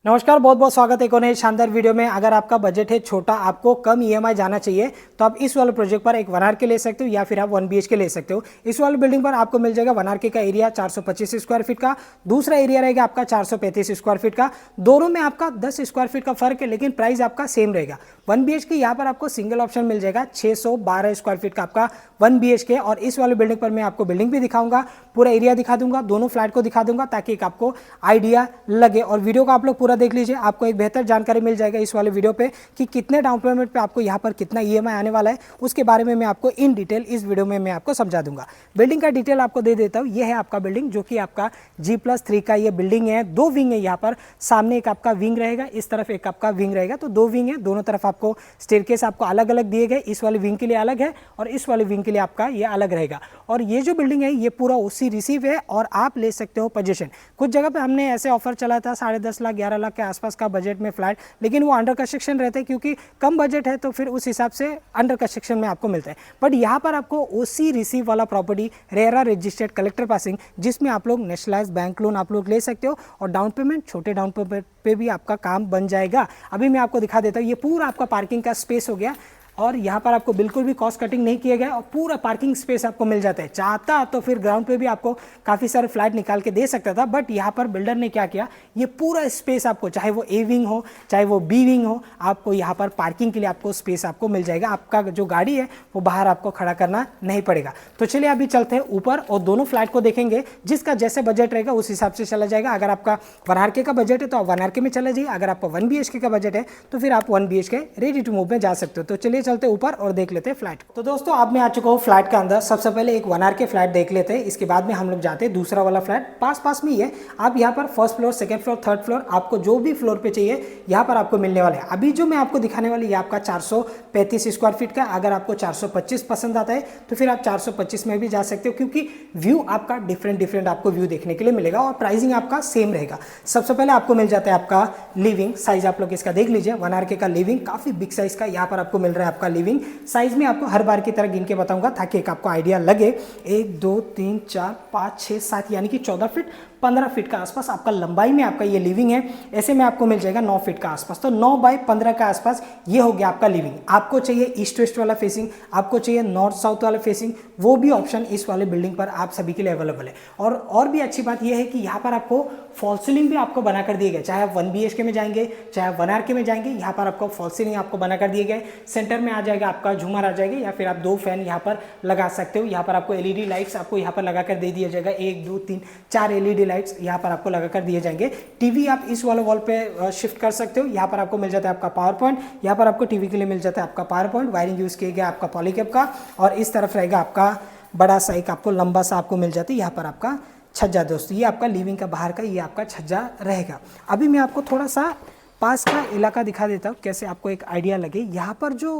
नमस्कार, बहुत बहुत स्वागत है एक और नए शानदार वीडियो में। अगर आपका बजट है छोटा, आपको कम ईएमआई जाना चाहिए, तो आप इस वाले प्रोजेक्ट पर एक 1 आर के ले सकते हो या फिर आप 1 BHK ले सकते हो। इस वाले बिल्डिंग पर आपको मिल जाएगा 1 आर का एरिया 425 स्क्वायर फीट का, दूसरा एरिया रहेगा आपका 435 स्क्वायर फीट का। दोनों में आपका 10 स्क्वायर फीट का फर्क है, लेकिन प्राइस आपका सेम रहेगा। 1 BHK यहाँ पर आपको सिंगल ऑप्शन मिल जाएगा 612 स्क्वायर फीट का आपका 1 BHK। और इस वाले बिल्डिंग पर मैं आपको बिल्डिंग भी दिखाऊंगा, पूरा एरिया दिखा दूंगा, दोनों फ्लैट को दिखा दूंगा ताकि एक आपको आइडिया लगे। और वीडियो को आप लोग पूरा देख लीजिए, आपको एक बेहतर जानकारी मिल जाएगा इस वाले वीडियो पे कि कितने डाउन पेमेंट पे आपको यहाँ पर कितना ईएमआई आने वाला है, उसके बारे में मैं आपको इन डिटेल इस वीडियो में मैं आपको समझा दूंगा। बिल्डिंग का डिटेल आपको दे देता हूँ। ये है आपका बिल्डिंग जो कि आपका G+3 का ये बिल्डिंग है। 2 विंग है यहाँ पर, सामने एक आपका विंग रहेगा, इस तरफ एक आपका विंग रहेगा, तो 2 विंग है। दोनों तरफ आपको स्टेयरकेस आपको अलग अलग दिए गए, इस वाले विंग के लिए अलग है और इस वाले विंग के लिए आपका ये अलग रहेगा। और ये जो बिल्डिंग है ये पूरा ओसी रिसीव है और आप ले सकते हो पोजीशन। कुछ जगह पे हमने ऐसे ऑफर चला था 10.5 लाख 11 लाख के आसपास का बजट में फ्लैट, लेकिन वो अंडर कंस्ट्रक्शन रहते हैं क्योंकि कम बजट है, तो फिर उस हिसाब से अंडर कंस्ट्रक्शन में आपको मिलता है। बट यहाँ पर आपको ओसी रिसीव वाला property, RERA registered, collector passing, जिसमें आप लोग नेशनलाइज बैंक लोन आप लोग ले सकते हो और डाउन पेमेंट, छोटे डाउन पेमेंट पे भी आपका काम बन जाएगा। अभी मैं आपको दिखा देता हूँ। ये पूरा आपका पार्किंग का स्पेस हो गया और यहाँ पर आपको बिल्कुल भी कॉस्ट कटिंग नहीं किया गया और पूरा पार्किंग स्पेस आपको मिल जाता है। चाहता तो फिर ग्राउंड पे भी आपको काफ़ी सारे फ्लैट निकाल के दे सकता था, बट यहाँ पर बिल्डर ने क्या किया, ये पूरा स्पेस आपको, चाहे वो ए विंग हो चाहे वो बी विंग हो, आपको यहाँ पर पार्किंग के लिए आपको स्पेस आपको मिल जाएगा। आपका जो गाड़ी है वो बाहर आपको खड़ा करना नहीं पड़ेगा। तो चलिए अभी चलते हैं ऊपर और दोनों फ्लैट को देखेंगे। जिसका जैसे बजट रहेगा उस हिसाब से चला जाएगा। अगर आपका 1 आर का बजट है तो आप 1 आर में चला जाइए, अगर आपका 1 BHK का बजट है तो फिर आप 1 BHK रेडी टू मूव में जा सकते हो। तो चलिए चलते ऊपर और देख लेते हैं फ्लैट। तो दोस्तों अब मैं आ चुका हूँ फ्लैट का अंदर। सबसे पहले एक 1 आर के फ्लैट देख लेते हैं, इसके बाद में हम लोग जाते हैं दूसरा वाला फ्लैट। पास में ही है। आप यहाँ पर first floor, second floor, third floor, आपको जो भी फ्लोर पे चाहिए यहाँ पर आपको मिलने वाले हैं। अभी जो मैं आपको दिखाने वाली, ये आपका 435 स्क्वायर फीट का। अगर आपको 425 पसंद आता है तो फिर आप 425 में भी जा सकते हो, क्योंकि व्यू आपका डिफरेंट आपको व्यू देखने के लिए मिलेगा और प्राइसिंग आपका सेम रहेगा। सबसे पहले आपको मिल जाता है आपका लिविंग साइज। आप लोग इसका देख लीजिए, 1 आर का लिविंग काफी बिग साइज का यहाँ पर आपको मिल रहा है। आपका लिविंग साइज में आपको हर बार की तरह गिन के बताऊंगा ताकि एक आपको आइडिया लगे। 1 2 3 4 5 6 7 यानी कि 14 फीट 15 फीट का आसपास आपका लंबाई में आपका ये लिविंग है। ऐसे में आपको मिल जाएगा 9 फीट का आसपास, तो 9 बाय 15 का आसपास ये हो गया आपका लिविंग। आपको चाहिए ईस्ट वेस्ट वाला फेसिंग, आपको चाहिए नॉर्थ साउथ वाला फेसिंग, वो भी ऑप्शन इस वाले बिल्डिंग पर आप सभी के लिए अवेलेबल है। और भी अच्छी बात यह है कि यहाँ पर आपको फॉल सीलिंग भी आपको बना कर दिए गए। चाहे आप 1 BHK में जाएंगे चाहे आप 1 आर में जाएंगे, यहाँ पर आपको फॉल सीलिंग आपको बना कर दिए गए। सेंटर में आ जाएगा आपका झूमर आ जाएगा, या फिर आप 2 फैन यहाँ पर लगा सकते हो। यहाँ पर आपको LED लाइट्स आपको यहाँ पर लगा कर दे दिया जाएगा। 1 2 3 4 LED लाइट्स यहाँ पर आपको लगा कर दिए जाएंगे। टीवी आप इस वाले वॉल पे शिफ्ट कर सकते हो। यहाँ पर आपको मिल जाता है आपका पावर पॉइंट, यहाँ पर आपको टीवी के लिए मिल जाता है आपका पावर पॉइंट। वायरिंग यूज किया गया आपका पॉलीकैप का, और इस तरफ रहेगा आपका बड़ा सा एक आपको लंबा सा आपको मिल जाता है यहाँ पर आपका छज्जा। दोस्तों ये आपका लिविंग का बाहर का ये आपका छज्जा रहेगा। अभी मैं आपको थोड़ा सा पास का इलाका दिखा देता हूँ, कैसे आपको एक आइडिया लगे। यहाँ पर जो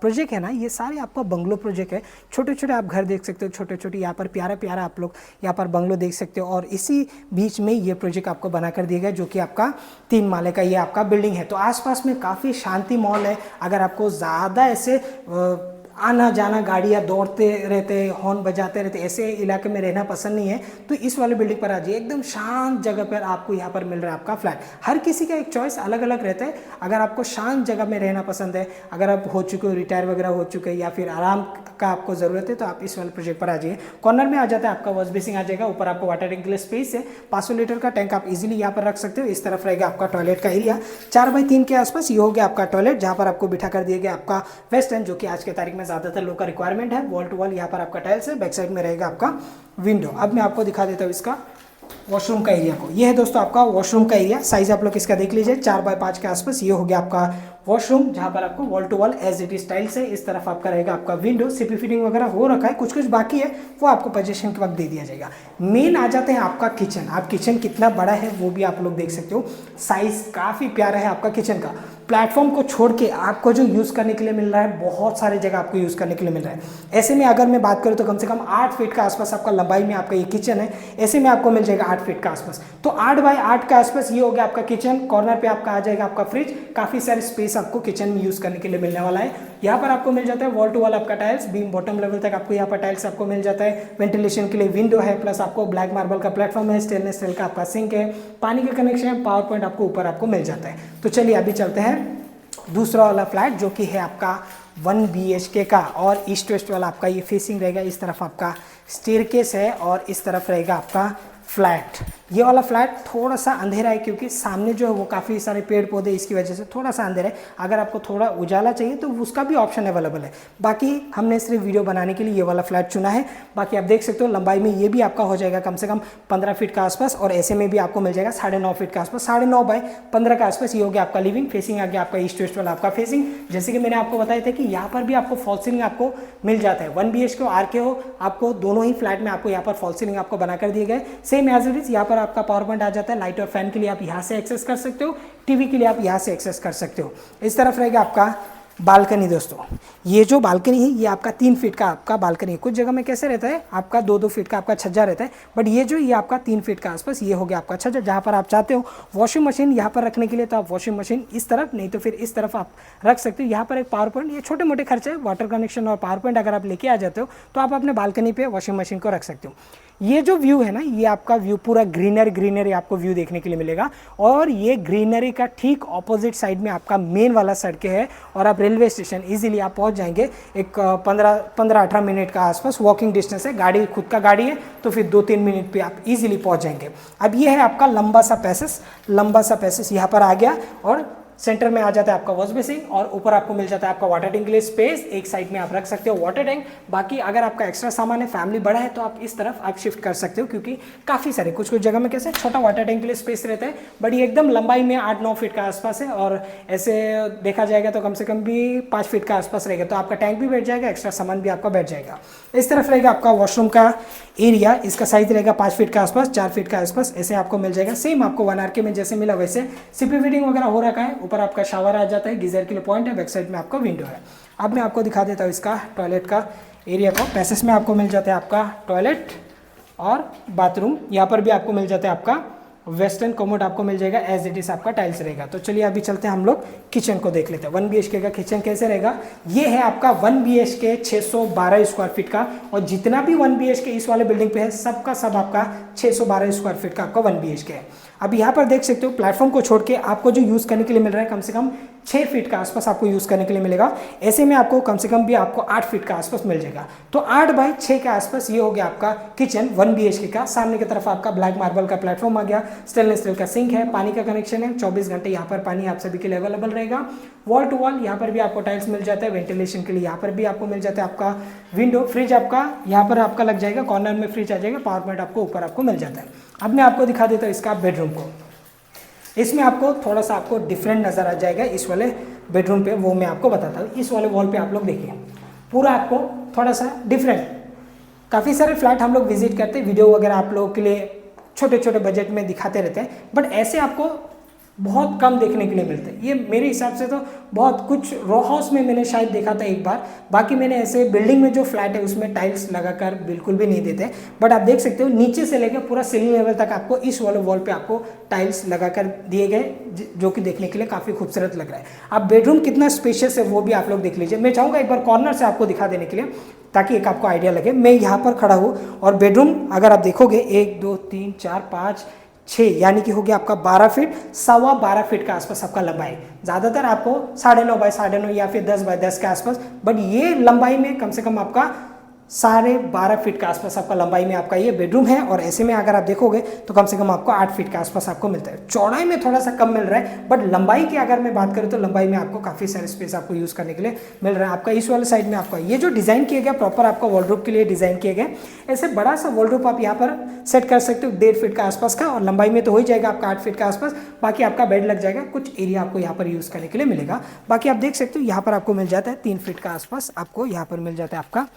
प्रोजेक्ट है ना, ये सारे आपका बंगलो प्रोजेक्ट है। छोटे छोटे आप घर देख सकते हो, छोटे छोटे यहाँ पर प्यारा आप लोग यहाँ पर बंगलो देख सकते हो। और इसी बीच में ये प्रोजेक्ट आपको बना कर दिया गया, जो कि आपका 3 माले का ये आपका बिल्डिंग है। तो आसपास में काफ़ी शांति माहौल है। अगर आपको ज़्यादा ऐसे आना जाना, गाड़ियाँ दौड़ते रहते, हॉर्न बजाते रहते, ऐसे इलाके में रहना पसंद नहीं है तो इस वाले बिल्डिंग पर आ जाइए। एकदम शांत जगह पर आपको यहाँ पर मिल रहा है आपका फ्लैट। हर किसी का एक चॉइस अलग अलग रहता है। अगर आपको शांत जगह में रहना पसंद है, अगर आप हो चुके हो, रिटायर वगैरह हो चुके हैं, या फिर आराम का आपको ज़रूरत है, तो आप इस वाले प्रोजेक्ट पर आ जाइए। कॉर्नर में आ जाता है आपका वॉश बेसिंग आ जाएगा। ऊपर आपको वाटर टैंक के लिए स्पेस है। 500 लीटर का टैंक आप इजीली यहाँ पर रख सकते हो। इस तरफ रहेगा आपका टॉयलेट का एरिया 4 बाई 3 के आसपास। ये हो गया आपका टॉयलेट, जहाँ पर आपको बिठा कर दिया गया आपका वेस्टर्न, जो कि आज के तारीख में ज़्यादातर लोग का रिक्वायरमेंट है। वॉल टू वॉल यहाँ पर आपका टाइल्स है। बैक साइड में रहेगा आपका विंडो। अब मैं आपको दिखा देता हूँ इसका वॉशरूम का एरिया को। ये है दोस्तों आपका वॉशरूम का एरिया। साइज आप लोग इसका देख लीजिए, 4 बाय 5 के आसपास ये हो गया आपका वॉशरूम, जहाँ पर आपको wall to wall as it is tiles है। इस तरफ आपका रहेगा आपका विंडो। सीपी फिटिंग वगैरह हो रखा है, कुछ बाकी है, वो आपको पोजीशन के वक्त दे दिया जाएगा। मेन आ जाते हैं आपका किचन। आप किचन कितना बड़ा है वो भी आप लोग देख सकते हो। साइज काफ़ी प्यारा है आपका किचन का। प्लेटफॉर्म को छोड़ के आपको जो यूज़ करने के लिए मिल रहा है, बहुत सारे जगह आपको यूज़ करने के लिए मिल रहा है। ऐसे में अगर मैं बात करूँ तो कम से कम 8 फीट का आसपास आपका लंबाई में आपका ये किचन है। ऐसे में आपको मिल जाएगा 8 फीट का आसपास। तो 8 बाय 8 के आसपास ये हो गया आपका किचन। कॉर्नर पे आपका आ जाएगा आपका फ्रिज। काफ़ी सारे स्पेस आपको किचन में यूज़ करने के लिए मिलने वाला है। यहाँ पर आपको मिल जाता है वॉल टू वॉल आपका टाइल्स, बीम बॉटम लेवल तक आपको यहाँ पर टाइल्स आपको मिल जाता है। वेंटिलेशन के लिए विंडो है, प्लस आपको ब्लैक मार्बल का प्लेटफॉर्म है, स्टेनलेस स्टील का आपका सिंक है, पानी का कनेक्शन है, पावर पॉइंट आपको ऊपर आपको मिल जाता है। तो चलिए अभी चलते हैं दूसरा वाला फ्लैट जो कि है आपका 1 BHK का, और ईस्ट वेस्ट वाला आपका ये फेसिंग रहेगा। इस तरफ आपका स्टेयरकेस है और इस तरफ रहेगा आपका फ्लैट। ये वाला फ्लैट थोड़ा सा अंधेरा है क्योंकि सामने जो है वो काफ़ी सारे पेड़ पौधे, इसकी वजह से थोड़ा सा अंधेरा है। अगर आपको थोड़ा उजाला चाहिए तो उसका भी ऑप्शन अवेलेबल है। बाकी हमने सिर्फ वीडियो बनाने के लिए ये वाला फ्लैट चुना है। बाकी आप देख सकते हो लंबाई में ये भी आपका हो जाएगा कम से कम 15 फीट के आसपास, और ऐसे में भी आपको मिल जाएगा 9.5 फीट के आसपास, 9.5 बाय 15 के आसपास। ये हो गया आपका लिविंग। फेसिंग आ गया आपका ईस्ट वेस्ट वाला आपका फेसिंग। जैसे कि मैंने आपको बताया था कि यहाँ पर भी आपको फॉल सीलिंग आपको मिल जाता है। 1 BHK हो RK हो, आपको दोनों ही फ्लैट में आपको यहाँ पर फॉल सीलिंग आपको बनाकर दिए गए सेम एज इट इज। यहाँ पर आपका पावर पॉइंट आ जाता है। लाइट और फैन के लिए आप यहाँ से एक्सेस कर सकते हो, टीवी के लिए आप यहाँ से एक्सेस कर सकते हो। इस तरफ रहेगा आपका बालकनी। दोस्तों ये जो बालकनी है ये आपका 3 फीट का आपका बालकनी है। कुछ जगह में कैसे रहता है आपका 2-2 फीट का आपका छज्जा रहता है, बट ये आपका 3 फीट का आसपास ये हो गया आपका छज्जा, जहाँ पर आप चाहते हो वॉशिंग मशीन यहाँ पर रखने के लिए तो आप वॉशिंग मशीन इस तरफ, नहीं तो फिर इस तरफ आप रख सकते हो। यहाँ पर एक पावर पॉइंट, ये छोटे मोटे खर्चे है, वाटर कनेक्शन और पावर पॉइंट अगर आप लेके आ जाते हो तो आप अपने बालकनी पे वॉशिंग मशीन को रख सकते हो। ये जो व्यू है ना, ये आपका व्यू पूरा ग्रीनरी आपको व्यू देखने के लिए मिलेगा, और ये ग्रीनरी का ठीक ऑपोजिट साइड में आपका मेन वाला सड़कें है, और आप रेलवे स्टेशन इजीली आप पहुंच जाएंगे। एक 15-18 मिनट का आसपास वॉकिंग डिस्टेंस है। गाड़ी खुद का गाड़ी है तो फिर 2-3 मिनट पे आप इजीली पहुंच जाएंगे। अब ये है आपका लंबा सा पैसेज यहाँ पर आ गया, और सेंटर में आ जाता है आपका वॉश बेसिन, और ऊपर आपको मिल जाता है आपका वाटर टैंक के लिए स्पेस। एक साइड में आप रख सकते हो वाटर टैंक। बाकी अगर आपका एक्स्ट्रा सामान है, फैमिली बड़ा है, तो आप इस तरफ आप शिफ्ट कर सकते हो, क्योंकि काफ़ी सारे कुछ जगह में कैसे छोटा वाटर टैंक के लिए स्पेस रहता है, बट ये एकदम लंबाई में 8-9 फीट का आसपास है, और ऐसे देखा जाएगा तो कम से कम भी 5 फीट का आसपास रहेगा। तो आपका टैंक भी बैठ जाएगा, एक्स्ट्रा सामान भी आपका बैठ जाएगा। इस तरफ रहेगा आपका वॉशरूम का एरिया। इसका साइज रहेगा 5 फीट के आसपास, 4 फीट के आसपास ऐसे आपको मिल जाएगा। सेम आपको 1 RK में जैसे मिला वैसे सीपी फिटिंग वगैरह हो रखा है। ऊपर आपका शावर आ जाता है, गीजर के लिए पॉइंट है, बैक साइड में आपका विंडो है। अब मैं आपको दिखा देता हूँ इसका टॉयलेट का एरिया को। पैसेज में आपको मिल जाता है आपका टॉयलेट और बाथरूम। यहाँ पर भी आपको मिल जाता है आपका वेस्टर्न कमोड आपको मिल जाएगा, एज इट इज आपका टाइल्स रहेगा। तो चलिए अभी चलते हैं हम लोग किचन को देख लेते हैं। 1 BHK का किचन कैसे रहेगा। ये है आपका 1 BHK 612 स्क्वायर फीट का, और जितना भी 1 BHK इस वाले बिल्डिंग पे है सबका सब आपका 612 स्क्वायर फीट का आपका 1 BHK है। अब यहाँ पर देख सकते हो प्लेटफॉर्म को छोड़ के आपको जो यूज़ करने के लिए मिल रहा है कम से कम 6 फीट का आसपास आपको यूज़ करने के लिए मिलेगा। ऐसे में आपको कम से कम भी आपको 8 फीट का आसपास मिल जाएगा। तो 8 बाय 6 के आसपास ये हो गया आपका किचन 1 BHK का। सामने की तरफ आपका ब्लैक मार्बल का प्लेटफॉर्म आ गया, स्टेनलेस स्टील का सिंक है, पानी का कनेक्शन है, 24 घंटे यहाँ पर पानी आप सभी के लिए अवेलेबल रहेगा। वॉल टू वॉल यहाँ पर भी आपको टाइल्स मिल जाता है। वेंटिलेशन के लिए यहाँ पर भी आपको मिल जाता है आपका विंडो। फ्रिज आपका यहाँ पर आपका लग जाएगा, कॉर्नर में फ्रिज आ जाएगा। पावर पॉइंट आपको ऊपर आपको मिल जाता है। अब मैं आपको दिखा देता हूँ इसका बेडरूम को। इसमें आपको थोड़ा सा आपको डिफरेंट नज़र आ जाएगा इस वाले बेडरूम पे, वो मैं आपको बताता हूँ। इस वाले वॉल पे आप लोग देखिए, पूरा आपको थोड़ा सा डिफरेंट। काफ़ी सारे फ्लैट हम लोग विजिट करते हैं, वीडियो वगैरह आप लोगों के लिए छोटे छोटे बजट में दिखाते रहते हैं, बट ऐसे आपको बहुत कम देखने के लिए मिलते हैं। ये मेरे हिसाब से तो बहुत कुछ रो हाउस में मैंने शायद देखा था एक बार, बाकी मैंने ऐसे बिल्डिंग में जो फ्लैट है उसमें टाइल्स लगाकर बिल्कुल भी नहीं देते। बट आप देख सकते हो नीचे से लेकर पूरा सीलिंग लेवल तक आपको इस वाले वॉल पे आपको टाइल्स लगाकर दिए गए, जो कि देखने के लिए काफ़ी खूबसूरत लग रहा है। अब बेडरूम कितना स्पेशियस है वो भी आप लोग देख लीजिए। मैं चाहूँगा एक बार कॉर्नर से आपको दिखा देने के लिए, ताकि एक आपको आइडिया लगे। मैं यहाँ पर खड़ा हूँ और बेडरूम अगर आप देखोगे 1 2 3 4 5 6 यानी कि हो गया आपका 12 फीट, 12.25 फीट के आसपास आपका लंबाई। ज़्यादातर आपको 9.5 बाय 9.5 या फिर 10 बाय 10 के आसपास, बट ये लंबाई में कम से कम आपका 12.5 फीट के आसपास आपका लंबाई में आपका ये बेडरूम है। और ऐसे में अगर आप देखोगे तो कम से कम आपको 8 फीट के आसपास आपको मिलता है। चौड़ाई में थोड़ा सा कम मिल रहा है, बट लंबाई की अगर मैं बात करूँ तो लंबाई में आपको काफ़ी सारे स्पेस आपको यूज़ करने के लिए मिल रहा है। आपका इस वाले साइड में आपका ये जो डिज़ाइन किया गया प्रॉपर आपका वॉलड्रॉप के लिए डिज़ाइन किया गया, ऐसे बड़ा सा वॉलड्रॉप आप यहाँ पर सेट कर सकते हो 1.5 फीट के आसपास का, और लंबाई में तो हो ही जाएगा आपका 8 फीट के आसपास। बाकी आपका बेड लग जाएगा, कुछ एरिया आपको यहाँ पर यूज़ करने के लिए मिलेगा। बाकी आप देख सकते हो यहाँ पर आपको मिल जाता है 3 फीट का आसपास आपको यहाँ पर मिल जाता है आपका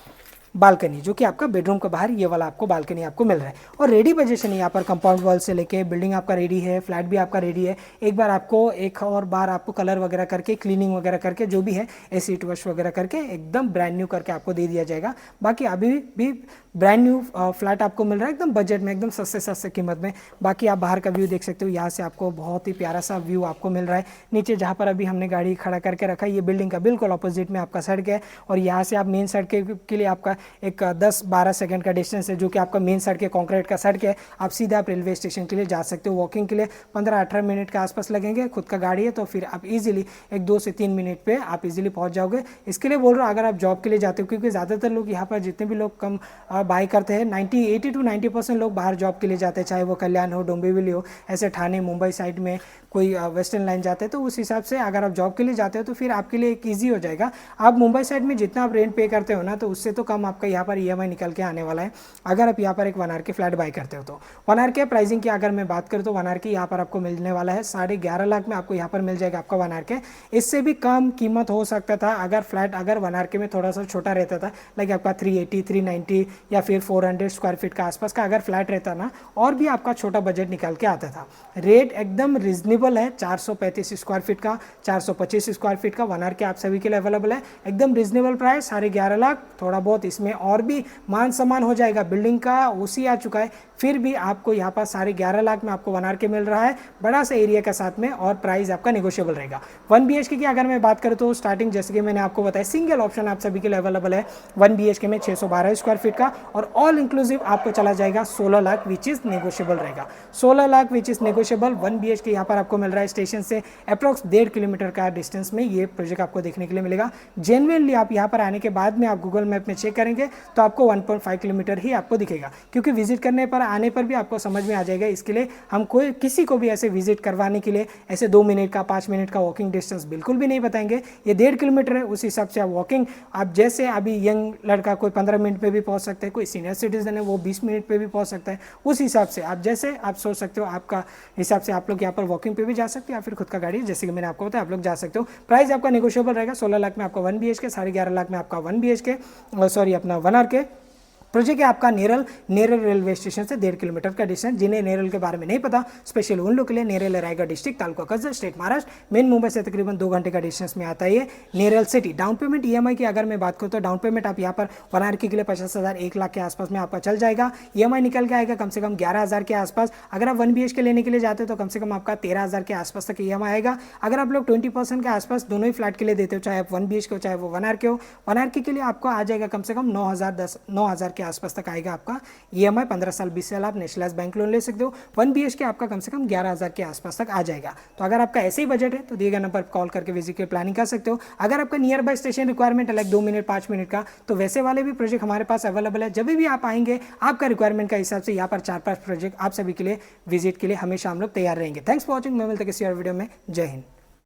बालकनी, जो कि आपका बेडरूम के बाहर ये वाला आपको बालकनी आपको मिल रहा है। और रेडी पोजीशन है यहाँ पर, कंपाउंड वॉल से लेके बिल्डिंग आपका रेडी है, फ्लैट भी आपका रेडी है। एक बार आपको एक और बार आपको कलर वगैरह करके, क्लीनिंग वगैरह करके, जो भी है एसी वॉश वगैरह करके एकदम ब्रांड न्यू करके आपको दे दिया जाएगा। बाकी अभी भी ब्रांड न्यू फ्लैट आपको मिल रहा है एकदम बजट में, एकदम सस्ते कीमत में। बाकी आप बाहर का व्यू देख सकते हो, यहाँ से आपको बहुत ही प्यारा सा व्यू आपको मिल रहा है। नीचे जहाँ पर अभी हमने गाड़ी खड़ा करके रखा है, ये बिल्डिंग का बिल्कुल अपोजिट में आपका सड़क है, और यहाँ से आप मेन सड़क के लिए आपका एक 10-12 सेकंड का डिस्टेंस है, जो कि आपका मेन सड़क है, कॉन्क्रीट का सड़क है। आप सीधा आप रेलवे स्टेशन के लिए जा सकते हो। वॉकिंग के लिए 15-18 मिनट के आसपास लगेंगे, खुद का गाड़ी है तो फिर आप इजीली एक 2 से 3 मिनट पे आप इजीली पहुंच जाओगे। इसके लिए बोल रहा हूँ, अगर आप जॉब के लिए जाते हो, क्योंकि ज़्यादातर लोग यहाँ पर जितने भी लोग कम बाई करते हैं, 80 to 90% लोग बाहर जॉब के लिए जाते हैं, चाहे वो कल्याण हो, डोंबिवली हो, ऐसे ठाणे मुंबई साइड में कोई वेस्टर्न लाइन जाते हैं। तो उस हिसाब से अगर आप जॉब के लिए जाते हो तो फिर आपके लिए एक ईजी हो जाएगा। आप मुंबई साइड में जितना आप रेंट पे करते हो ना, तो उससे तो कम आपका यहाँ पर EMI निकल के आने वाला है, अगर आप यहाँ पर एक 1 RK फ्लैट बाई करते हो तो। 1 RK प्राइसिंग की अगर मैं बात करूँ तो 1 RK यहाँ पर आपको मिलने वाला है 11.5 लाख में, आपको यहाँ पर मिल जाएगा आपका 1 RK। इससे भी कम कीमत हो सकता था अगर फ्लैट अगर 1 RK में थोड़ा सा छोटा रहता था, लाइक आपका 380, 390 या फिर 400 स्क्वायर फीट का आसपास का अगर फ्लैट रहता ना, और भी आपका छोटा बजट निकल के आता था। रेट एकदम रिजनेबल है, 435 स्क्वायर फीट का, 425 स्क्वायर फीट का 1 RK आप सभी के लिए अवेलेबल है। एकदम रिजनेबल प्राइस, 11.5 लाख। थोड़ा बहुत इसमें और भी मान सम्मान हो जाएगा, बिल्डिंग का OC आ चुका है, फिर भी आपको यहाँ पर 11.5 लाख में आपको 1 RK मिल रहा है, बड़ा सा एरिया के साथ में, और प्राइस आपका नेगोशिएबल रहेगा। 1 BHK की अगर मैं बात करूँ तो स्टार्टिंग जैसे कि मैंने आपको बताया, सिंगल ऑप्शन आप सभी के लिए अवेलेबल है 1 BHK में 612 स्क्वायर फीट का, और ऑल इंक्लूसिव आपको चला जाएगा 16 लाख, विच इज नेगोशिएबल रहेगा। 16 lakh which is negotiable. 1 BHK यहाँ पर आपको मिल रहा है स्टेशन से अप्रॉक्स 1.5 किलोमीटर का डिस्टेंस में ये प्रोजेक्ट आपको देखने के लिए मिलेगा। जेन्युइनली आप यहाँ पर आने के बाद में आप गूगल मैप में चेक करेंगे तो आपको 1.5 किलोमीटर ही आपको दिखेगा, क्योंकि विजिट करने पर आने पर भी आपको समझ में आ जाएगा। इसके लिए हम कोई किसी को भी ऐसे विजिट करवाने के लिए ऐसे 2 मिनट का 5 मिनट का वॉकिंग डिस्टेंस बिल्कुल भी नहीं बताएंगे। ये 1.5 किलोमीटर है, उस हिसाब से आप वॉकिंग, आप जैसे अभी यंग लड़का कोई 15 मिनट पे भी पहुंच सकता है, कोई सीनियर सिटीजन है वो 20 मिनट पे भी पहुंच सकता है। उस हिसाब से आप जैसे आप सोच सकते हो, आपका हिसाब से आप लोग यहाँ पर वॉकिंग पे भी जा सकते हो, या फिर खुद का गाड़ी जैसे कि मैंने आपको बताया आप लोग जा सकते हो। प्राइस आपका नेगोशिएबल रहेगा। 16 लाख में आपका 1 BHK, 11.5 लाख में आपका 1 BHK, सॉरी अपना 1 RK। प्रोजेक्ट है आपका नेरल रेलवे स्टेशन से 1.5 किलोमीटर का डिस्टेंस। जिन्हें नेरल के बारे में नहीं पता, स्पेशल उन लोग के लिए, Neral Raigarh district, taluka Karjat, state Maharashtra, main Mumbai से तकरीबन 2 घंटे का डिस्टेंस में आता है ये Neral city. Down payment EMI की अगर मैं बात करूँ तो डाउन पेमेंट आप यहाँ पर 1 RK के लिए 50,000, 1 लाख के आसपास में आपका चल जाएगा। EMI निकल के आएगा कम से कम 11,000 के आसपास। अगर आप 1 BHK लेने के लिए जाते हो तो कम से कम आपका 13,000 के आसपास तक EMI आएगा। अगर आप लोग 20% के आसपास दोनों ही फ्लैट के लिए देते हो, चाहे आप 1 BHK हो चाहे वो 1 RK हो, 1 RK के लिए आपको आ जाएगा कम से कम 9,000 के आसपास तक आएगा आपका EMI। 15 साल 20 साल आप नेशनलाइज बैंक लोन ले सकते हो। 1 BHK आपका कम से कम 11,000 के आसपास तक आ जाएगा। तो अगर आपका ऐसे ही बजट है तो दिए गए नंबर पर कॉल करके विजिट की प्लानिंग कर सकते हो। अगर आपका नियर बाय स्टेशन रिक्वायरमेंट है लाइक 2 मिनट 5 मिनट का, तो वैसे वाले भी प्रोजेक्ट हमारे पास अवेलेबल है। जब भी आप आएंगे आपका रिक्वायरमेंट का हिसाब से यहाँ पर 4-5 प्रोजेक्ट आप सभी के लिए विजिट के लिए हमेशा हम लोग तैयार रहेंगे। Thanks for watching. मैं मिलते किसी और वीडियो में। जय हिंद।